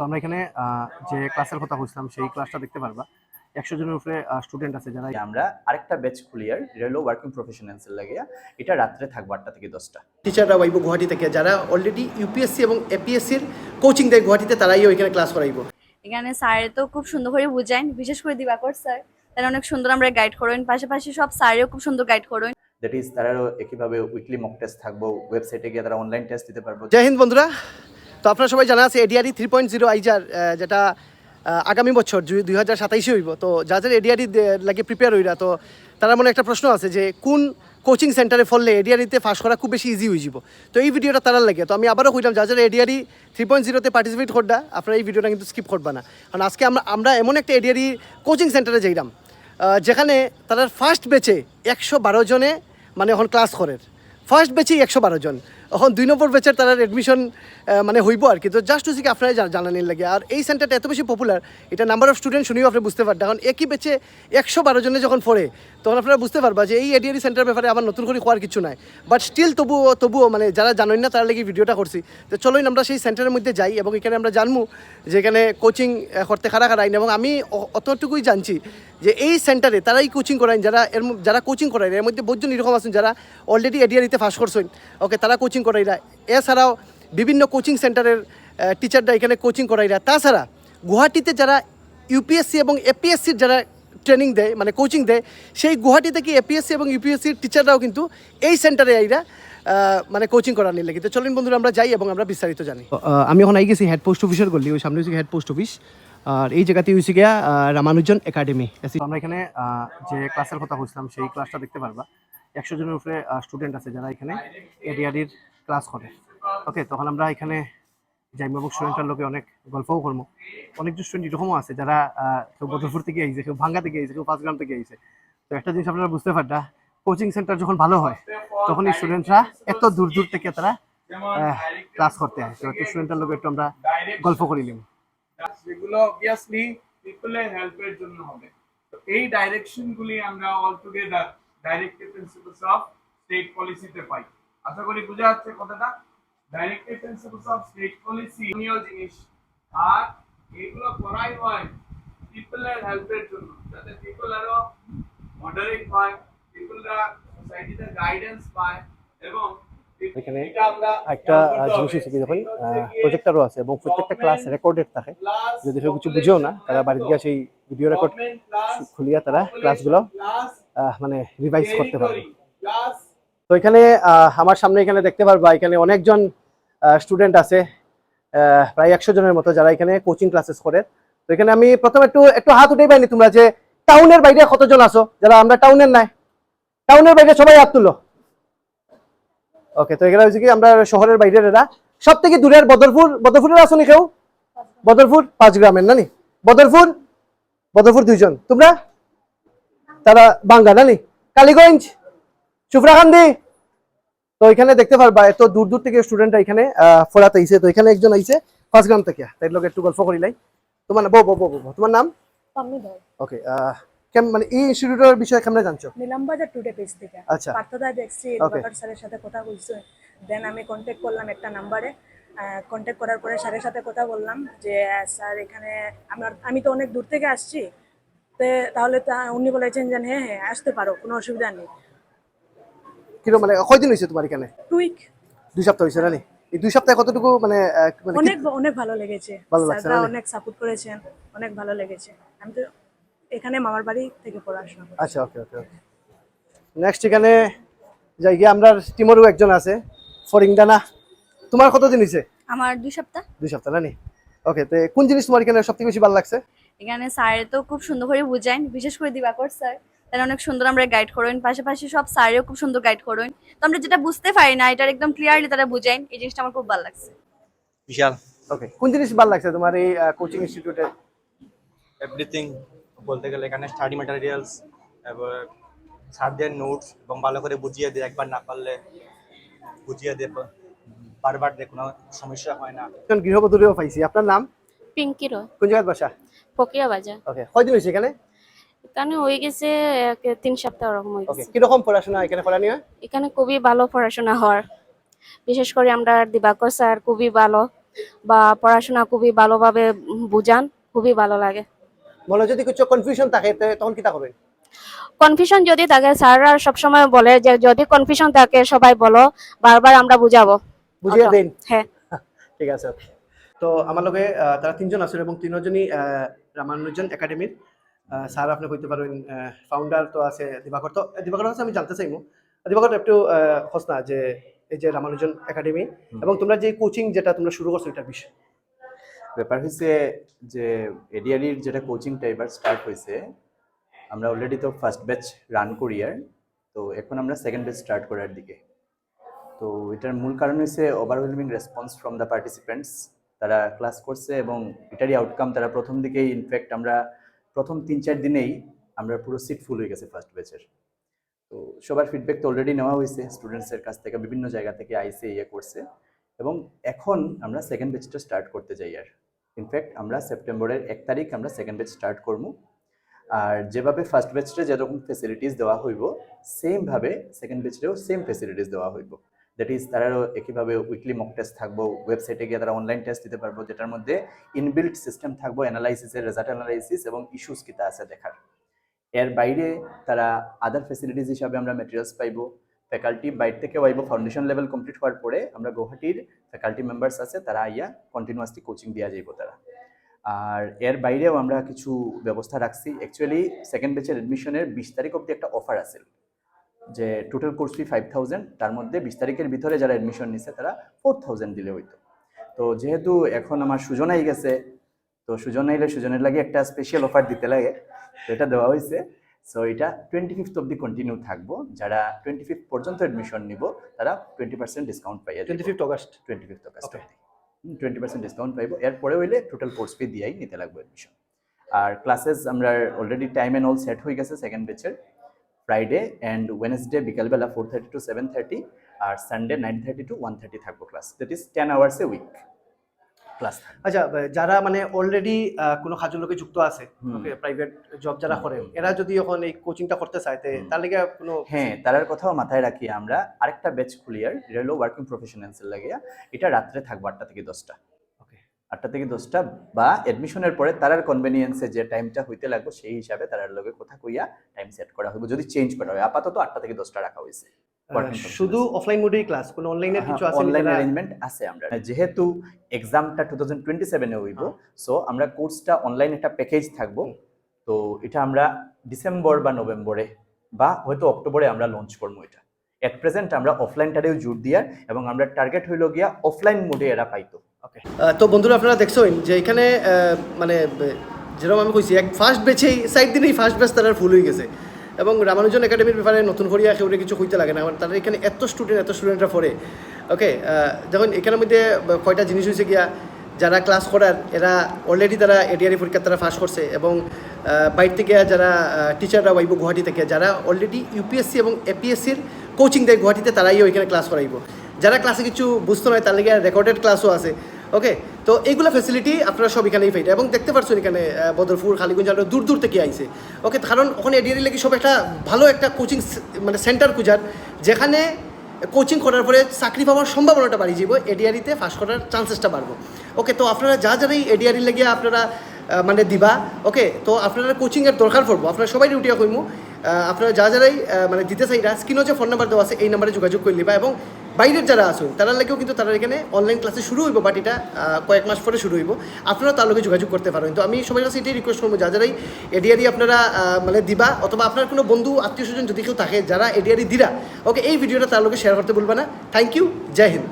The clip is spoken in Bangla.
তো আমরা এখানে যে ক্লাসের কথা বলছিলাম সেই ক্লাসটা দেখতে পারবা। 100 জনের উপরে স্টুডেন্ট আছে যারা আমরা আরেকটা ব্যাচ খুলিয়ার রেলো ওয়ার্কিং প্রফেশনালসের লাগিয়া এটা রাত্রে থাকবো 8টা থেকে 10টা। টিচাররা আইব গুয়াহাটি থেকে, যারা অলরেডি ইউপিএসসি এবং এপিএসসির কোচিং দেয় গুয়াহাটিতে, তারাই ওইখানে ক্লাস করাইব। এখানে স্যার তো খুব সুন্দর করে বুঝাইন, বিশেষ করে দিবাকর স্যার, তারা অনেক সুন্দর আমরা গাইড করেন, পাশাপাশি সব স্যারও খুব সুন্দর গাইড করেন। দ্যাট ইজ তারাও একইভাবে উইকলি মক টেস্ট থাকবো, ওয়েবসাইটে গিয়ে তারা অনলাইন টেস্ট দিতে পারবো। জয় হিন্দ বন্ধুরা। তো আপনারা সবাই জানা আছে এডিআরই 3.0 আইজার, যেটা আগামী বছর 2027 হইব। তো যাদের এডিআরই লাগে প্রিপেয়ার হইরা, তো তার মনে একটা প্রশ্ন আছে যে কোন কোচিং সেন্টারে ফললে এডিআরইতে পাস করা খুব বেশি ইজি হয়ে যাব। তো এই ভিডিওটা তারা লাগে। তো আমি আবারও কইলাম, যাদের এডিআরই 3.0-তে পার্টিসিপেট করবা, আপনারা এই ভিডিওটা কিন্তু স্কিপ করবা না। কারণ আজকে আমরা এমন একটা এডিআরই কোচিং সেন্টারে যাইলাম যেখানে তারা ফার্স্ট ব্যাচে 112 জনে মানে এখন ক্লাস করে। ফার্স্ট ব্যাচেই 112 জন, এখন 2 নম্বর ব্যাচের তার অ্যাডমিশন মানে হইব আর কি। তো জাস্ট হচ্ছে কি আপনারা জানানির লাগে। আর এই সেন্টারটা এত বেশি পপুলার, এটা নাম্বার অফ স্টুডেন্ট শুনেও আপনি বুঝতে পারবেন। এখন একই ব্যাচে 112 জনে যখন পড়ে, তখন আপনারা বুঝতে পারবা যে এই এডিআরই সেন্টার ব্যাপারে আবার নতুন করে হওয়ার কিছু নাই। বাট স্টিল তবুও মানে যারা জানেন না তারা লাগি ভিডিওটা করছি। তো চলোই আমরা সেই সেন্টারের মধ্যে যাই এবং এখানে আমরা জানবো যে এখানে কোচিং করতে খারা আইন। এবং আমি অতটুকুই জানছি যে এই সেন্টারে তারাই কোচিং করাইন, যারা কোচিং করায় এর মধ্যে বহুজন এরকম আছেন যারা অলরেডি এডিআরইতে পাস করছেন। ওকে, তারা কোচিং করাইরা। এছাড়াও বিভিন্ন কোচিং সেন্টারের টিচাররা এখানে কোচিং করাইরা। তাছাড়া গুয়াহাটিতে যারা ইউপিএসসি এবং এপিএসসির যারা ট্রেনিং দেয় মানে কোচিং দেয়, সেই গুয়াহাটি থেকে এপিএসসি এবং ইউপিএসসির টিচাররাও কিন্তু এই সেন্টারে আইরা মানে কোচিং করার নিয়ে লেগে। তো চলুন বন্ধুরা আমরা যাই এবং আমরা বিস্তারিত জানি। আমি এখন আই গেছি হেড পোস্ট অফিসের গলি, ওই সামনে হচ্ছে হেড পোস্ট অফিস। আর এই জায়গাতে হয়েছে গিয়া রামানুজন একাডেমি। আমরা এখানে যে ক্লাসের কথা বলছিলাম সেই ক্লাসটা দেখতে পারবা। 100 জনের উপরে স্টুডেন্ট আছে যারা এখানে এডিআরইর ক্লাস করে। ওকে, তখন আমরা এখানে যাইম এবং স্টুডেন্টের লোকে অনেক গল্পও করবো। অনেকজন স্টুডেন্ট এরকমও আছে যারা কেউ বদরপুর থেকে আইছে, কেউ ভাঙ্গা থেকে আইছে, কেউ পাঁচগ্রাম থেকে আইছে। তো একটা জিনিস আপনারা বুঝতে পারটা, কোচিং সেন্টার যখন ভালো হয় তখন এই স্টুডেন্টরা এত দূর দূর থেকে তারা ক্লাস করতে হয়। তো স্টুডেন্টের লোকে একটু আমরা গল্প করি নিব। যেগুলো অবভিয়াসলি পিপলের হেল্পের জন্য হবে। তো এই ডাইরেকশনগুলি আমরা all together directive principles of state পলিসিতে পাই। আশা করি বোঝা যাচ্ছে কথাটা। Directive principles of state policy new জিনিস, আর এগুলো করাই হয় পিপলের হেল্পের জন্য, যাতে পিপল আরো মডারেট হয়, পিপলরা সোসাইটিতে গাইডেন্স পায়। এবং এখানে একটা জিনিস হচ্ছে কি, যখন প্রজেক্টরও আছে এবং প্রত্যেকটা ক্লাস রেকর্ডেড থাকে, যদি কেউ কিছু বুঝেও না তারা বাড়ি গিয়ে সেই ভিডিও রেকর্ড খুলিয়া তারা ক্লাসগুলো মানে রিভাইজ করতে পারবে। তো এখানে আমার সামনে এখানে দেখতে পারবা এখানে অনেকজন স্টুডেন্ট আছে, প্রায় 100 জনের মতো যারা এখানে কোচিং ক্লাসেস করে। তো এখানে আমি প্রথমে একটু হাত উঠেই পাইনি তোমরা যে টাউনের বাইরে কতজন আছো, যারা আমরা টাউনের নাই, টাউনের বাইরে সবাই হাত তুলো। ওকে, তো এখানে হচ্ছে কি আমরা শহরের বাইরের এরা সব থেকে দূরের বদরপুরের আসো নি কেউ? বদরপুর 5 গ্রামের নানি, বদরপুর 2 জন, তোমরা তারা বাঙ্গা নানি, কালীগঞ্জ, সুফরাকান্দি। তো এখানে দেখতে পারবা এত দূর দূর থেকে স্টুডেন্টরা এখানে পড়াতে আইছে। তো এখানে একজন আইছে 5 গ্রাম থেকে, তাই লোক একটু গল্প করিলাই। তোমার তোমার নাম? ওকে, মানে এই ইনস্টিটিউটের বিষয়ে কেমনে জানছো? নীলাম্বাজার টুডে পেজ থেকে। আচ্ছা, পার্থদা দেখছি দিবাকর স্যারের সাথে কথা বলছো, দেন আমি কন্টাক্ট করলাম একটা নাম্বারে। কন্টাক্ট করার পরে স্যারের সাথে কথা বললাম যে স্যার এখানে আমি তো অনেক দূর থেকে আসছি, তাহলে উনি বলেছেন যে হ্যাঁ আসতে পারো, কোনো অসুবিধা নেই। কিরকম মানে কয়দিন হয়েছে তোমার এখানে? 2 উইক, 2 সপ্তাহ হয়েছে নানি। এই 2 সপ্তাহে কতটুকু মানে অনেক ভালো লেগেছে, স্যাররা অনেক সাপোর্ট করেছেন, অনেক ভালো লেগেছে। আমি তো এখানে মামার বাড়ি থেকে পড়াশোনা করছি। আচ্ছা, ওকে। নেক্সট এখানে যাই গিয়ে আমরা টিমরও একজন আছে, ফরিংদানা। তোমার কতদিন হয়েছে? আমার 2 সপ্তাহ। 2 সপ্তাহ নানি। ওকে, তো কোন জিনিস তোমার এখানে সবথেকে বেশি ভালো লাগছে? এখানে স্যার তো খুব সুন্দর করে বুঝাইন, বিশেষ করে দিবাকর স্যার, তারা অনেক সুন্দর আমরা গাইড করেন, পাশাপাশি সব স্যারও খুব সুন্দর গাইড করেন। তো আমরা যেটা বুঝতে পারি না এটা একদম ক্লিয়ারলি তারা বুঝাইন, এই জিনিসটা আমার খুব ভালো লাগছে। বিশাল। ওকে, কোন জিনিস ভালো লাগছে তোমার এই কোচিং ইনস্টিটিউটে? এভরিথিং বলতে গেলে এখানে স্টাডি ম্যাটেরিয়ালস, এবার স্যারদের নোটস এবং ভালো করে বুঝিয়ে দেয়, একবার না পারলে বুঝিয়ে দেয়, বারবার দেয়, কোনো সমস্যা হয় না। একজন গৃহবধূও পাইছি। আপনার নাম? পিঙ্কি রয়, কোন জায়গার বাসা? ফকিয়া বাজার। ওকে, কয়দিন হয়েছে এখানে? এখানে হয়ে গেছে 3 সপ্তাহ ওরকম হয়ে ওকে, গেছে। কিরকম পড়াশোনা এখানে করা নিয়ে? এখানে খুবই ভালো পড়াশোনা হয়, বিশেষ করে আমরা দিবাকর স্যার খুবই ভালো, বা পড়াশোনা খুবই ভালোভাবে বুঝান, খুবই ভালো লাগে। মনে যদি কিছু কনফিউশন থাকে তখন কিতা করবেন? কনফিউশন যদি থাকে স্যাররা সবসময় বলে যে যদি কনফিউশন থাকে সবাই বলো, বারবার আমরা বুঝাবো। বুঝিয়ে ওটা। দেন। হ্যাঁ। ঠিক আছে। তো আমার লগে তারা তিনজন আছেন এবং তিনজনই রামানুজন একাডেমির স্যার আপনি কইতে পারবেন। ফাউন্ডার তো আছে দিবাকর। তো দিবাকর কাছে আমি জানতে চাইবো, দিবাকর একটু খোঁজ না যে এই যে রামানুজন একাডেমি এবং তোমরা যে কোচিং যেটা তোমরা শুরু করছো এটার বিষয়। ব্যাপার হয়েছে যে এডিআরির যেটা কোচিংটা এবার স্টার্ট হয়েছে, আমরা অলরেডি তো ফার্স্ট ব্যাচ রান করি আর, তো এখন আমরা সেকেন্ড ব্যাচ স্টার্ট করার দিকে। তো এটার মূল কারণ হচ্ছে overwhelming response from the participants. তারা ক্লাস করছে এবং এটারই আউটকাম তারা প্রথম দিকেই, ইনফ্যাক্ট আমরা প্রথম 3-4 দিনেই আমরা পুরো সিট ফুল হয়ে গেছে ফার্স্ট ব্যাচের। তো সবার ফিডব্যাক তো অলরেডি নেওয়া হয়েছে, স্টুডেন্টসের কাছ থেকে বিভিন্ন জায়গা থেকে আইসে করছে এবং এখন আমরা সেকেন্ড ব্যাচটা স্টার্ট করতে যাই আর। ইনফ্যাক্ট আমরা সেপ্টেম্বরের 1 তারিখ আমরা সেকেন্ড ব্যাচ স্টার্ট করবো। আর যেভাবে ফার্স্ট ব্যাচে যেরকম ফেসিলিটিস দেওয়া হইব সেমভাবে সেকেন্ড ব্যাচেও সেম ফেসিলিটিস দেওয়া হইব। দ্যাট ইজ তারাও একইভাবে উইকলি মক টেস্ট থাকবো, ওয়েবসাইটে গিয়ে তারা অনলাইন টেস্ট দিতে পারবো, যেটার মধ্যে ইনবিল্ট সিস্টেম থাকবো অ্যানালাইসিসের, রেজাল্ট অ্যানালাইসিস এবং ইস্যুস কিতা আছে দেখার। এর বাইরে তারা আদার ফেসিলিটিস হিসাবে আমরা ম্যাটেরিয়ালস পাইবো, ফ্যাকাল্টি বাইরে থেকে আইব। ফাউন্ডেশন লেভেল কমপ্লিট হওয়ার পরে আমরা গুয়াহাটির ফ্যাকাল্টি মেম্বার্স আছে, তারা আইয়া কন্টিনিউয়াসলি কোচিং দেওয়া যাইব তারা। আর এর বাইরেও আমরা কিছু ব্যবস্থা রাখছি। অ্যাকচুয়ালি সেকেন্ড ব্যাচের অ্যাডমিশনের 20 তারিখ অবধি একটা অফার আছে, যে টোটাল কোর্স ফি 5000, তার মধ্যে 20 তারিখের ভিতরে যারা অ্যাডমিশন নিচ্ছে তারা 4000 দিলে হইতো। তো যেহেতু এখন আমার সুজনাই গেছে, তো সুজনাইলে সুজনের লাগে একটা স্পেশাল অফার দিতে লাগে, তো এটা দেওয়া হয়েছে। সো এটা 25th অবধি কন্টিনিউ থাকবো। যারা 25th পর্যন্ত অ্যাডমিশন নিব তারা 20% ডিসকাউন্ট পাইয়া 25 অগস্ট 25th অগস্ট 20% ডিসকাউন্ট পাইব। এরপরে হইলে টোটাল কোর্স ফি দিয়েই নিতে লাগবে অ্যাডমিশন। আর ক্লাসেস আমরা already time and all set হয়ে গেছে সেকেন্ড ব্যাচের। ফ্রাইডে অ্যান্ড ওয়েনেসডে বিকালবেলা 4:30 to 7:30, আর সানডে 9:30 to 1:30 থাকবো class. That is 10 hours a week class. আচ্ছা, যারা মানে অলরেডি কোনো কাজের লোকে যুক্ত আছে, ওকে, প্রাইভেট জব যারা করে, এরা যদি এখন এই কোচিংটা করতে চায় তার লাগে কোনো, হ্যাঁ, তারার কথাও মাথায় রাখি আমরা আরেকটা ব্যাচ খুলি আর, এটা হলো ওয়ার্কিং প্রফেশনালসের লাগিয়া। এটা রাত্রে থাকবো 8টা থেকে 10টা। 8টা থেকে 10টা বা অ্যাডমিশনের পরে তারার কনভেনিয়েন্সে যে টাইমটা হইতে লাগবে সেই হিসাবে তারার লগে কথা কইয়া টাইম সেট করা হইব, যদি চেঞ্জ করা হয়। আপাতত 8টা থেকে 10টা রাখা হয়েছে। শুধু অফলাইন মোডেই ক্লাস, কোনো অনলাইনে কিছু আছে? অনলাইন অ্যারেঞ্জমেন্ট আছে আমরা, যেহেতু এক্সামটা 2027 এ হইব, সো আমরা কোর্সটা অনলাইন একটা প্যাকেজ থাকবো। তো এটা আমরা ডিসেম্বর বা নভেম্বরে বা হয়তো অক্টোবরে আমরা লঞ্চ করবো। এটা এট প্রেজেন্ট আমরা অফলাইনটারেও জোর দিয়ার এবং আমরা টার্গেট হইল গিয়া অফলাইন মোডে এরা পাইতো। ওকে, তো বন্ধুরা আপনারা দেখছেন যে এখানে মানে যেরকম আমি কইছি, এক ফার্স্ট ব্যাচেই 4 দিনেই ফার্স্ট ব্যাচ তারা ফুল হয়ে গেছে এবং রামানুজন একাডেমির ব্যাপারে নতুন করিয়া কেউ কিছু কইতে লাগে না, কারণ তারা এখানে এত স্টুডেন্টরা পড়ে। ওকে, যখন এখানের মধ্যে কয়টা জিনিস হয়েছে গিয়া, যারা ক্লাস করার এরা অলরেডি তারা এডিআরই পরীক্ষা তারা পাস করছে এবং বাইরে থেকে যারা টিচাররা আইব গুয়াহাটি থেকে, যারা অলরেডি ইউপিএসসি এবং এপিএসসির কোচিং দেয় গুয়াহাটিতে, তারাই ওইখানে ক্লাস করাইব। যারা ক্লাসে কিছু বুঝতে নয় তার লাগে রেকর্ডেড ক্লাসও আছে। ওকে, তো এইগুলো ফ্যাসিলিটি আপনারা সব এখানেই পাইটা এবং দেখতে পাচ্ছেন এখানে বদরপুর, খালিগঞ্জ আরও দূর দূর থেকে আইছে। ওকে, কারণ ওখানে এডিআরই লাগে সব একটা ভালো একটা কোচিং মানে সেন্টার খুঁজার, যেখানে কোচিং করার পরে চাকরি পাওয়ার সম্ভাবনাটা বাড়িয়ে যাব, এডিআরিতে পাস করার চান্সেসটা বাড়বো। ওকে, তো আপনারা যারাই এডিআরি লাগিয়ে আপনারা মানে দিবা, ওকে, তো আপনারা কোচিংয়ের দরকার পড়বো, আপনারা সবাই উঠিয়া কইমু। আপনারা যারাই মানে দিতে চাইরা স্ক্রিনে যে ফোন নাম্বার দেওয়া আছে এই নাম্বারে যোগাযোগ করে নিবা এবং বাইরের যারা আসুন তারা লাগেও কিন্তু তারা এখানে অনলাইন ক্লাসে শুরু হইব, বাট এটা কয়েক মাস পরে শুরু হইব। আপনারা তার লগে যোগাযোগ করতে পারেন। তো আমি সবার কাছে এটাই রিকোয়েস্ট করবো, যারাই এডিআরি আপনারা মানে দিবা, অথবা আপনার কোনো বন্ধু আত্মীয় স্বজন যদি কেউ থাকে যারা এডিআরি দিরা, ওকে, এই ভিডিওটা তার লগে শেয়ার করতে বলবা না। থ্যাংক ইউ, জয় হিন্দ।